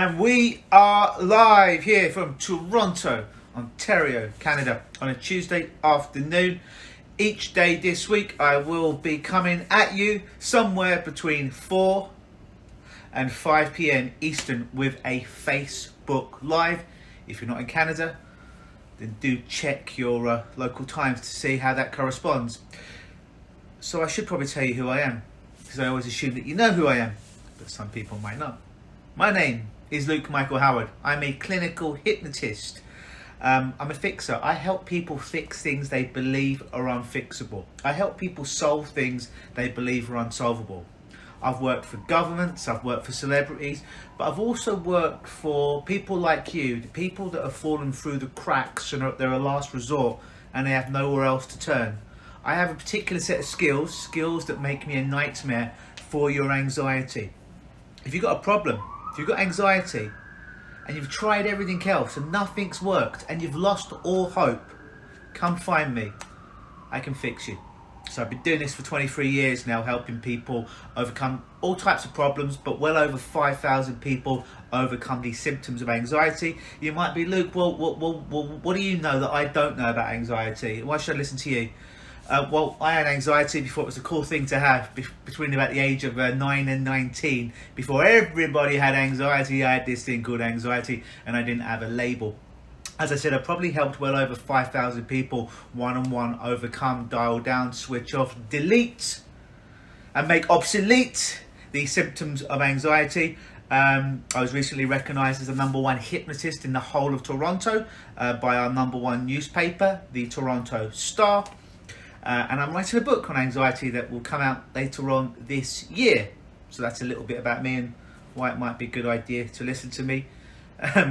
And we are live here from Toronto, Ontario, Canada on a Tuesday afternoon. Each day this week I will be coming at you somewhere between 4 and 5 p.m. Eastern with a Facebook Live. If you're not in Canada, then do check your local times to see how that corresponds. So I should probably tell you who I am, because I always assume that you know who I am, but some people might not. My name is Luke Michael Howard. I'm a clinical hypnotist. I'm a fixer. I help people fix things they believe are unfixable. I help people solve things they believe are unsolvable. I've worked for governments, I've worked for celebrities, but I've also worked for people like you, the people that have fallen through the cracks and they're a last resort and they have nowhere else to turn. I have a particular set of skills that make me a nightmare for your anxiety. If you've got a problem, if you've got anxiety and you've tried everything else and nothing's worked and you've lost all hope, come find me. I can fix you. So I've been doing this for 23 years now, helping people overcome all types of problems, but well over 5,000 people overcome these symptoms of anxiety. You might be, Luke, well, what do you know that I don't know about anxiety? Why should I listen to you? Well, I had anxiety before it was a cool thing to have, between about the age of 9 and 19. Before everybody had anxiety, I had this thing called anxiety, and I didn't have a label. As I said, I probably helped well over 5,000 people one-on-one overcome, dial down, switch off, delete, and make obsolete the symptoms of anxiety. I was recently recognised as the #1 hypnotist in the whole of Toronto by our #1 newspaper, the Toronto Star. And I'm writing a book on anxiety that will come out later on this year. So that's a little bit about me and why it might be a good idea to listen to me.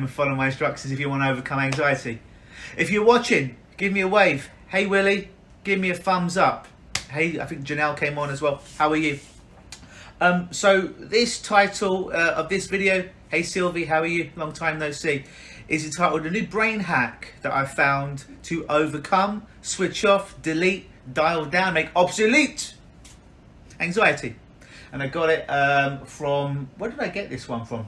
Follow my instructions if you want to overcome anxiety. If you're watching, give me a wave. Hey Willie, give me a thumbs up. Hey, I think Janelle came on as well. How are you? So this title of this video, hey Sylvie, how are you? Long time no see. Is entitled A New Brain Hack That I Found to Overcome, Switch Off, Delete, Dial Down, Make Obsolete Anxiety. And I got it from, where did I get this one from?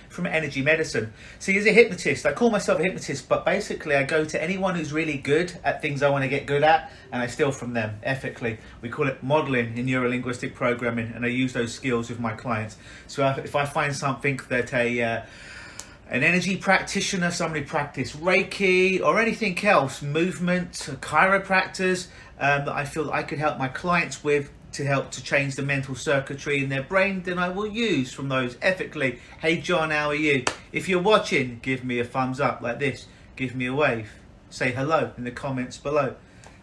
From Energy Medicine. See, as a hypnotist, I call myself a hypnotist, but basically I go to anyone who's really good at things I want to get good at, and I steal from them ethically. We call it modeling in neuro-linguistic programming, and I use those skills with my clients. So if I find something that an energy practitioner, somebody practice Reiki or anything else, movement, chiropractors, that I feel that I could help my clients with to help to change the mental circuitry in their brain, then I will use from those ethically. Hey John, how are you? If you're watching, give me a thumbs up like this. Give me a wave. Say hello in the comments below.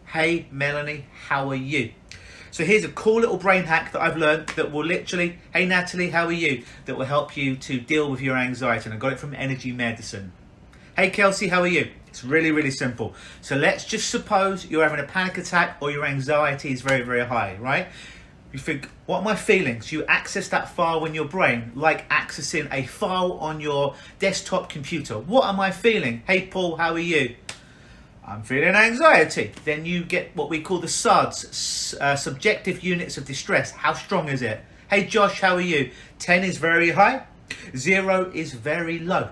Hey Melanie, how are you? So here's a cool little brain hack that I've learned that will literally, hey Natalie, how are you? That will help you to deal with your anxiety. And I got it from Energy Medicine. Hey Kelsey, how are you? It's really, really simple. So let's just suppose you're having a panic attack or your anxiety is very, very high, right? You think, what are my feelings? You access that file in your brain like accessing a file on your desktop computer. What am I feeling? Hey Paul, how are you? I'm feeling anxiety. Then you get what we call the SUDS, subjective units of distress. How strong is it? Hey Josh, how are you? 10 is very high. 0 is very low.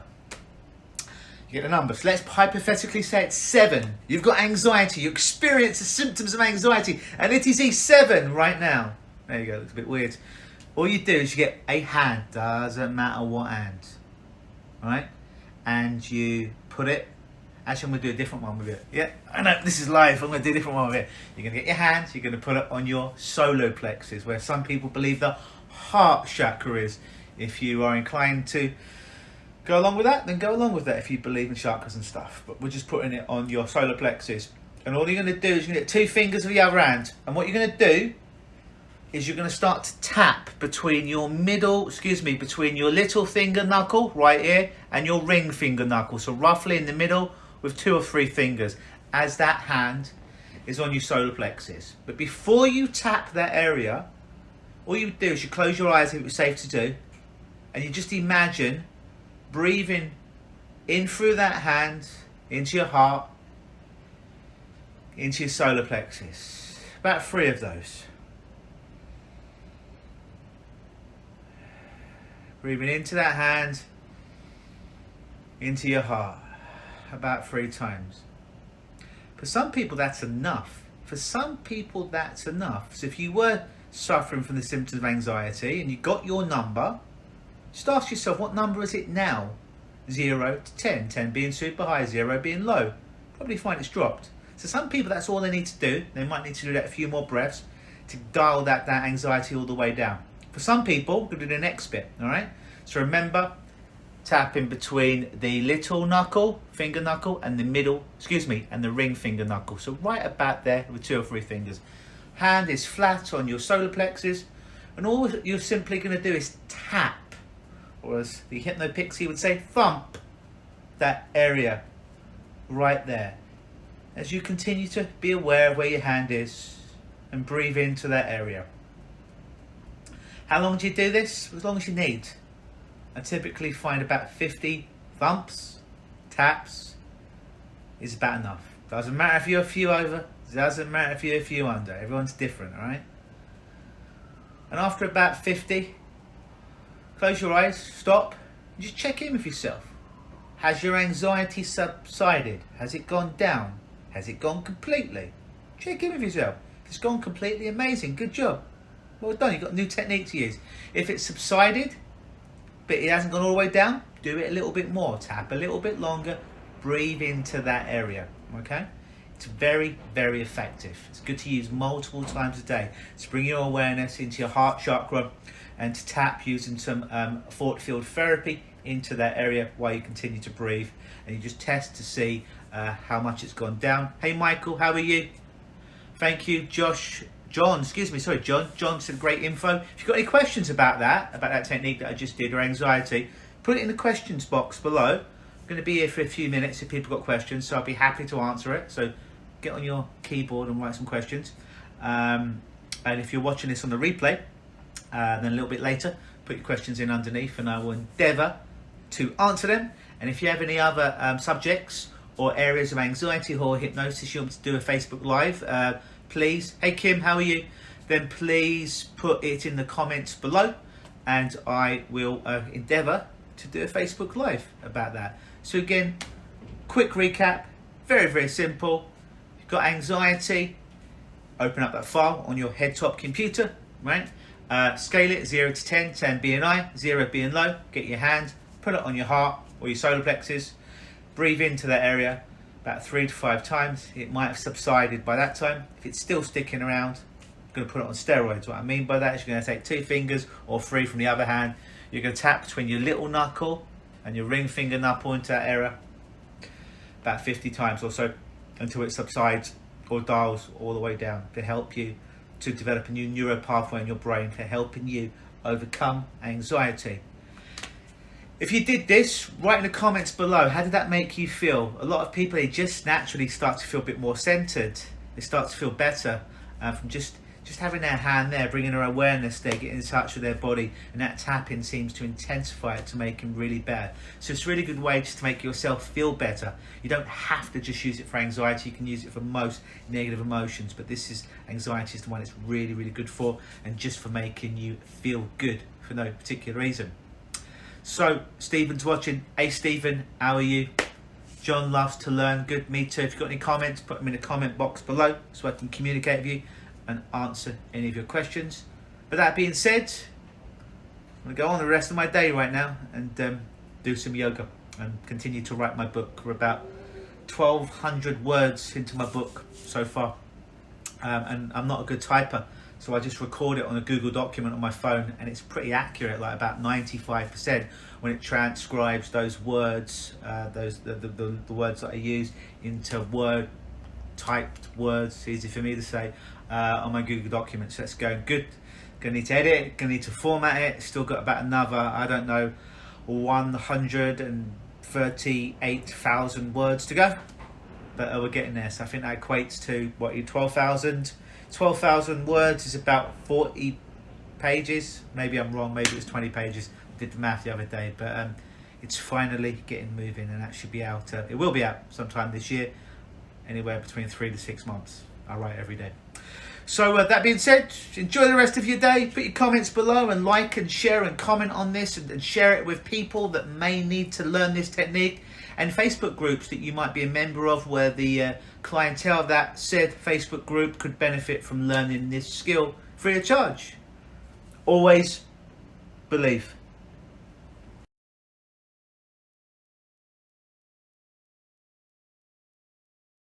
You get the number. So let's hypothetically say it's 7. You've got anxiety. You experience the symptoms of anxiety. And it is a 7 right now. There you go. Looks a bit weird. All you do is you get a hand. Doesn't matter what hand. Right? And you put it. Actually, I'm going to do a different one with it. Yeah, I know, this is live. I'm going to do a different one with it. You're going to get your hands. You're going to put it on your solar plexus, where some people believe the heart chakra is. If you are inclined to go along with that, then go along with that if you believe in chakras and stuff. But we're just putting it on your solar plexus. And all you're going to do is you're going to get 2 fingers of the other hand. And what you're going to do is you're going to start to tap between your between your little finger knuckle right here and your ring finger knuckle. So roughly in the middle with 2 or 3 fingers as that hand is on your solar plexus. But before you tap that area, all you do is you close your eyes if it was safe to do, and you just imagine breathing in through that hand, into your heart, into your solar plexus. About 3 of those. Breathing into that hand, into your heart about 3 times. For some people that's enough. For some people that's enough. So if you were suffering from the symptoms of anxiety and you got your number, just ask yourself, what number is it now? 0 to 10, 10 being super high, 0 being low. Probably find it's dropped. So some people, that's all they need to do. They might need to do that a few more breaths to dial that anxiety all the way down. For some people, we're going to do the next bit, all right? So remember, tap in between the little knuckle, finger knuckle, and the middle, and the ring finger knuckle. So right about there with 2 or 3 fingers. Hand is flat on your solar plexus, and all you're simply going to do is tap, or as the hypno-pixie would say, thump that area right there. As you continue to be aware of where your hand is and breathe into that area. How long do you do this? As long as you need. I typically find about 50 thumps, taps is about enough. Doesn't matter if you're a few over, doesn't matter if you're a few under. Everyone's different, alright? And after about 50, close your eyes, stop, and just check in with yourself. Has your anxiety subsided? Has it gone down? Has it gone completely? Check in with yourself. If it's gone completely, amazing, good job. Well done, you've got a new technique to use. If it's subsided, but it hasn't gone all the way down, do it a little bit more. Tap a little bit longer, breathe into that area, okay? It's very, very effective. It's good to use multiple times a day to bring your awareness into your heart chakra and to tap using some thought field therapy into that area while you continue to breathe, and you just test to see how much it's gone down. Hey Michael, how are you? Thank you. John said great info. If you've got any questions about that technique that I just did, or anxiety, put it in the questions box below. I'm going to be here for a few minutes if people got questions, so I'll be happy to answer it. So get on your keyboard and write some questions. And if you're watching this on the replay, then a little bit later, put your questions in underneath and I will endeavour to answer them. And if you have any other subjects or areas of anxiety or hypnosis you want to do a Facebook Live, please, hey Kim, how are you? Then please put it in the comments below and I will endeavour to do a Facebook Live about that. So again, quick recap, very, very simple. If you've got anxiety, open up that file on your head top computer, right? Scale it 0 to 10, 10 being high, 0 being low. Get your hand, put it on your heart or your solar plexus. Breathe into that area about 3 to 5 times. It might have subsided by that time. If it's still sticking around, I'm going to put it on steroids. What I mean by that is you're going to take 2 fingers or 3 from the other hand. You're going to tap between your little knuckle and your ring finger knuckle into that area about 50 times or so until it subsides or dials all the way down to help you to develop a new neuro pathway in your brain for helping you overcome anxiety. If you did this, write in the comments below, how did that make you feel? A lot of people, they just naturally start to feel a bit more centered. They start to feel better from just having their hand there, bringing their awareness there, getting in touch with their body, and that tapping seems to intensify it to make them really better. So it's a really good way just to make yourself feel better. You don't have to just use it for anxiety, you can use it for most negative emotions, but anxiety is the one it's really, really good for, and just for making you feel good for no particular reason. So, Stephen's watching. Hey Stephen, how are you? John loves to learn. Good, me too. If you've got any comments, put them in the comment box below so I can communicate with you and answer any of your questions. But that being said, I'm going to go on the rest of my day right now and do some yoga and continue to write my book. We're about 1,200 words into my book so far. And I'm not a good typer, so I just record it on a Google document on my phone, and it's pretty accurate, like about 95% when it transcribes those words, the words that I use into typed words, easy for me to say, on my Google documents. So that's going good. Gonna need to edit it, gonna need to format it. Still got about another, I don't know, 138,000 words to go. But we're getting there. So I think that equates to, 12,000? 12,000 words is about 40 pages. Maybe I'm wrong, maybe it was 20 pages. I did the math the other day, but it's finally getting moving, and that should be out. It will be out sometime this year, anywhere between 3 to 6 months. I write every day. So that being said, enjoy the rest of your day. Put your comments below and like and share and comment on this, and share it with people that may need to learn this technique, and Facebook groups that you might be a member of where the clientele of that said Facebook group could benefit from learning this skill free of charge. Always believe.